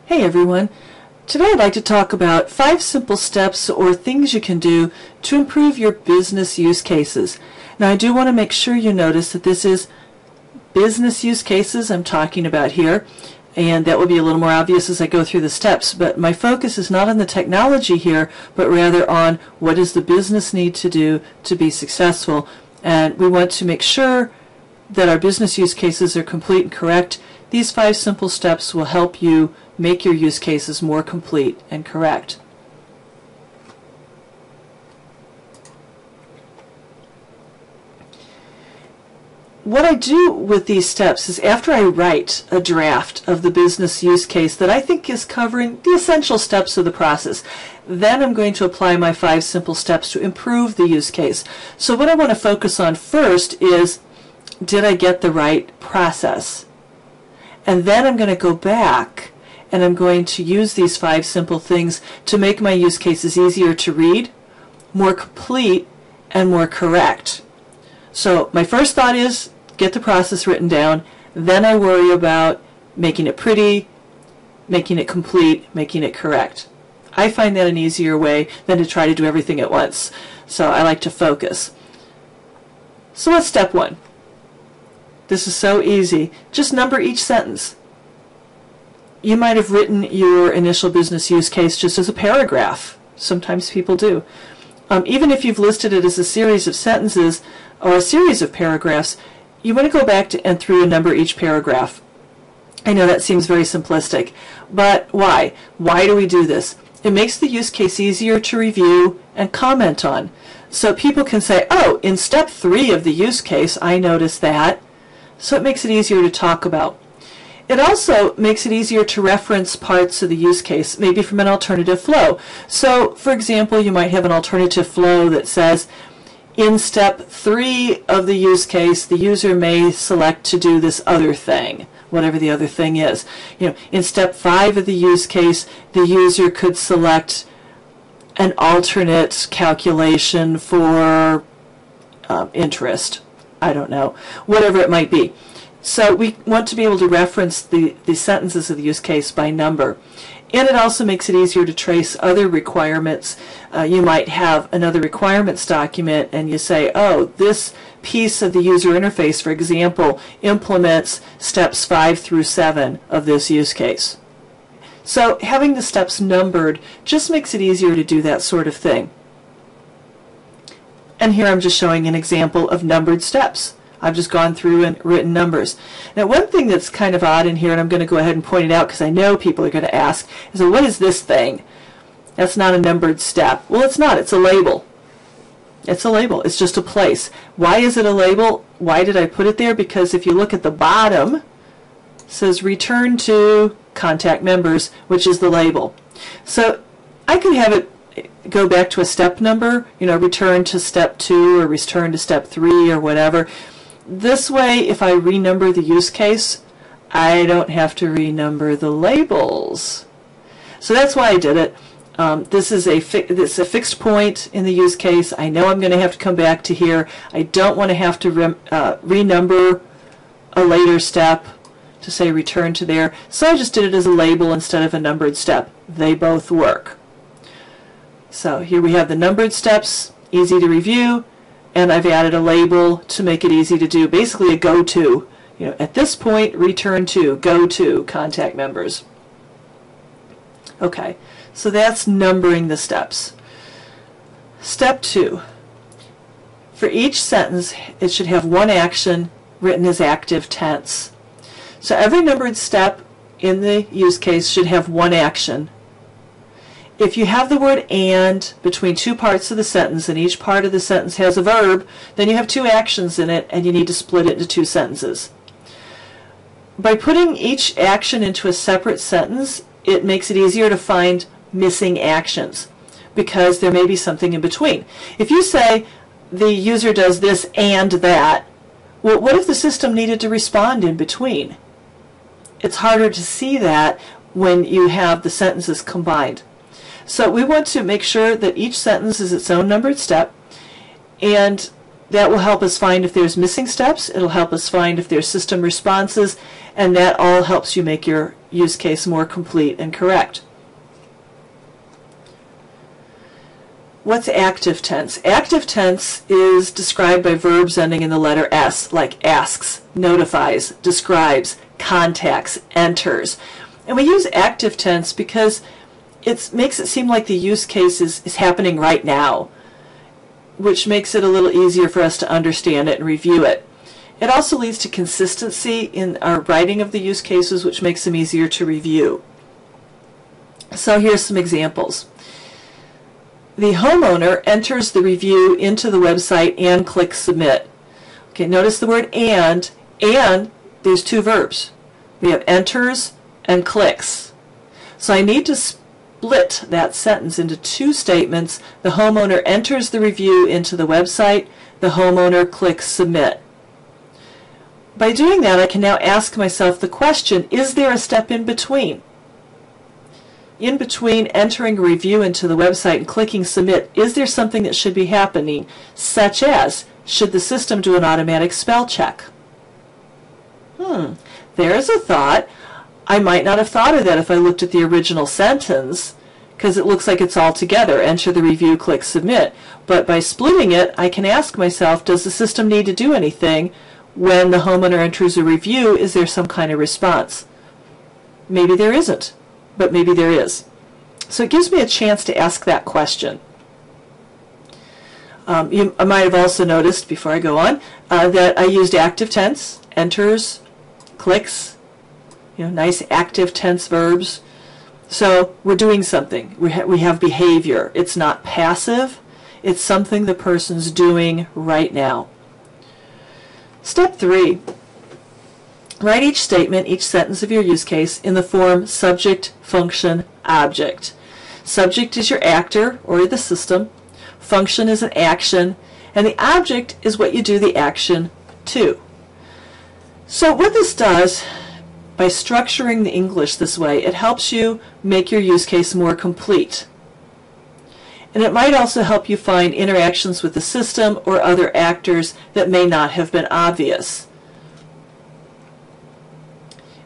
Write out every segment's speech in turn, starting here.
Hey everyone. Today I'd like to talk about 5 simple steps or things you can do to improve your business use cases. Now I do want to make sure you notice that this is business use cases I'm talking about here, and that will be a little more obvious as I go through the steps, but my focus is not on the technology here, but rather on what does the business need to do to be successful, and we want to make sure that our business use cases are complete and correct. These 5 simple steps will help you make your use cases more complete and correct. What I do with these steps is after I write a draft of the business use case that I think is covering the essential steps of the process, then I'm going to apply my 5 simple steps to improve the use case. So what I want to focus on first is, did I get the right process? And then I'm going to go back and I'm going to use these 5 simple things to make my use cases easier to read, more complete, and more correct. So my first thought is get the process written down, then I worry about making it pretty, making it complete, making it correct. I find that an easier way than to try to do everything at once. So I like to focus. So what's step 1? This is so easy. Just number each sentence. You might have written your initial business use case just as a paragraph. Sometimes people do. Even if you've listed it as a series of sentences or a series of paragraphs, you want to go back and through and number each paragraph. I know that seems very simplistic, but why? Why do we do this? It makes the use case easier to review and comment on. So people can say, oh, in step 3 of the use case, I noticed that. So it makes it easier to talk about. It also makes it easier to reference parts of the use case, maybe from an alternative flow. So, for example, you might have an alternative flow that says, in step 3 of the use case, the user may select to do this other thing, whatever the other thing is. In step 5 of the use case, the user could select an alternate calculation for interest. I don't know, whatever it might be. So we want to be able to reference the sentences of the use case by number. And it also makes it easier to trace other requirements. You might have another requirements document and you say, oh, this piece of the user interface, for example, implements steps 5 through 7 of this use case. So having the steps numbered just makes it easier to do that sort of thing. And here I'm just showing an example of numbered steps. I've just gone through and written numbers. Now one thing that's kind of odd in here, and I'm going to go ahead and point it out because I know people are going to ask, is what is this thing? That's not a numbered step. Well, it's not. It's a label. It's a label. It's just a place. Why is it a label? Why did I put it there? Because if you look at the bottom, it says return to contact members, which is the label. So I could have it go back to a step number, return to step 2 or return to step 3 or whatever. This way, if I renumber the use case, I don't have to renumber the labels. So that's why I did it. This is a fixed point in the use case. I know I'm going to have to come back to here. I don't want to have to renumber a later step to say return to there. So I just did it as a label instead of a numbered step. They both work. So here we have the numbered steps, easy to review, and I've added a label to make it easy to do, basically a go-to. At this point, return to, go to, contact members. Okay, so that's numbering the steps. Step 2. For each sentence, it should have one action written as active tense. So every numbered step in the use case should have one action. If you have the word and between 2 parts of the sentence and each part of the sentence has a verb, then you have 2 actions in it and you need to split it into 2 sentences. By putting each action into a separate sentence, it makes it easier to find missing actions because there may be something in between. If you say the user does this and that, well, what if the system needed to respond in between? It's harder to see that when you have the sentences combined. So we want to make sure that each sentence is its own numbered step, and that will help us find if there's missing steps. It'll help us find if there's system responses, and that all helps you make your use case more complete and correct. What's active tense? Active tense is described by verbs ending in the letter S, like asks, notifies, describes, contacts, enters. And we use active tense because it makes it seem like the use case is happening right now, which makes it a little easier for us to understand it and review it. It also leads to consistency in our writing of the use cases, which makes them easier to review. So here's some examples. The homeowner enters the review into the website and clicks submit. Okay, notice the word and there's two verbs. We have enters and clicks. So I need to split that sentence into two statements. The homeowner enters the review into the website. The homeowner clicks submit. By doing that, I can now ask myself the question, is there a step in between? In between entering a review into the website and clicking submit, is there something that should be happening, such as, should the system do an automatic spell check? There's a thought. I might not have thought of that if I looked at the original sentence, because it looks like it's all together, enter the review, click submit. But by splitting it, I can ask myself, does the system need to do anything when the homeowner enters a review? Is there some kind of response? Maybe there isn't, but maybe there is. So it gives me a chance to ask that question. I might have also noticed, before I go on, that I used active tense, enters, clicks, nice active tense verbs. So we're doing something. We have behavior. It's not passive. It's something the person's doing right now. Step 3. Write each statement, each sentence of your use case in the form subject, function, object. Subject is your actor or the system. Function is an action. And the object is what you do the action to. So what this does, by structuring the English this way, it helps you make your use case more complete. And it might also help you find interactions with the system or other actors that may not have been obvious.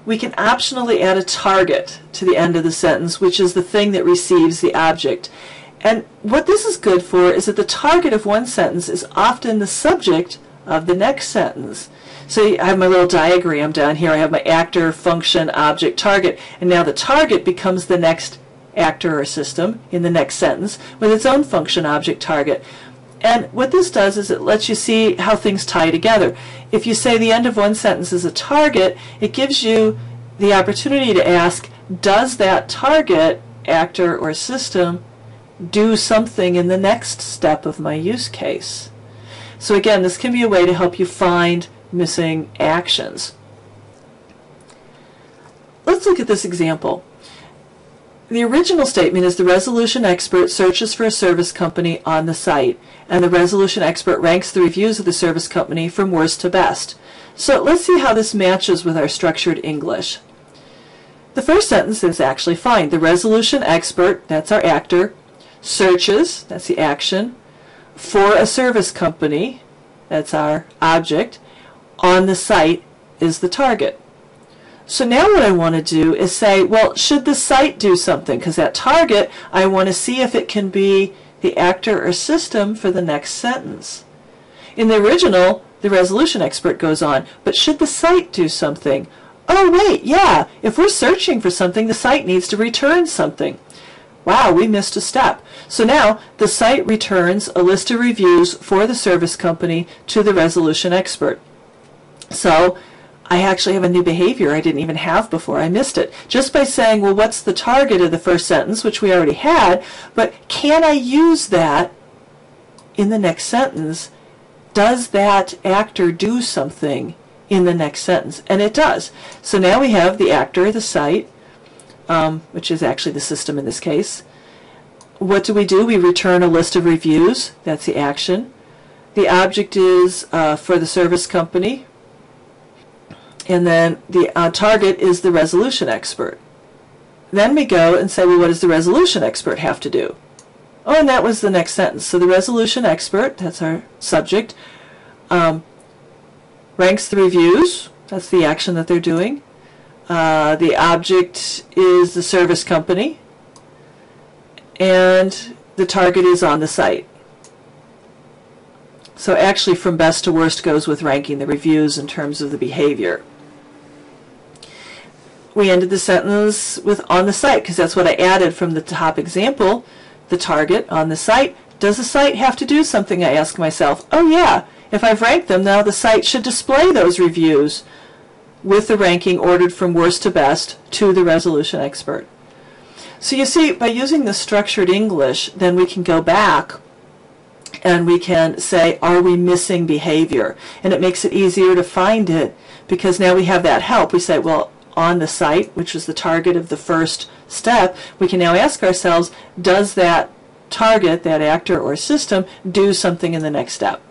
We can optionally add a target to the end of the sentence, which is the thing that receives the object. And what this is good for is that the target of one sentence is often the subject of the next sentence. So I have my little diagram down here. I have my actor, function, object, target, and now the target becomes the next actor or system in the next sentence with its own function, object, target. And what this does is it lets you see how things tie together. If you say the end of one sentence is a target, it gives you the opportunity to ask, does that target, actor, or system do something in the next step of my use case? So again, this can be a way to help you find missing actions. Let's look at this example. The original statement is the resolution expert searches for a service company on the site, and the resolution expert ranks the reviews of the service company from worst to best. So let's see how this matches with our structured English. The first sentence is actually fine. The resolution expert, that's our actor, searches, that's the action, for a service company, that's our object, on the site is the target. So now what I want to do is say, well, should the site do something? Because that target, I want to see if it can be the actor or system for the next sentence. In the original, the resolution expert goes on, but should the site do something? Oh, wait, yeah, if we're searching for something, the site needs to return something. Wow, we missed a step. So now the site returns a list of reviews for the service company to the resolution expert. So I actually have a new behavior I didn't even have before. I missed it. Just by saying, well, what's the target of the first sentence, which we already had, but can I use that in the next sentence? Does that actor do something in the next sentence? And it does. So now we have the actor, the site, which is actually the system in this case. What do? We return a list of reviews. That's the action. The object is for the service company. And then the target is the resolution expert. Then we go and say, well, what does the resolution expert have to do? Oh, and that was the next sentence. So the resolution expert, that's our subject, ranks the reviews. That's the action that they're doing. The object is the service company, and the target is on the site. So actually from best to worst goes with ranking the reviews in terms of the behavior. We ended the sentence with on the site because that's what I added from the top example. The target on the site. Does the site have to do something, I ask myself? Oh yeah, if I've ranked them, now the site should display those reviews with the ranking ordered from worst to best to the resolution expert. So you see, by using the structured English, then we can go back and we can say, are we missing behavior? And it makes it easier to find it because now we have that help. We say, well, on the site, which was the target of the first step, we can now ask ourselves, does that target, that actor or system, do something in the next step?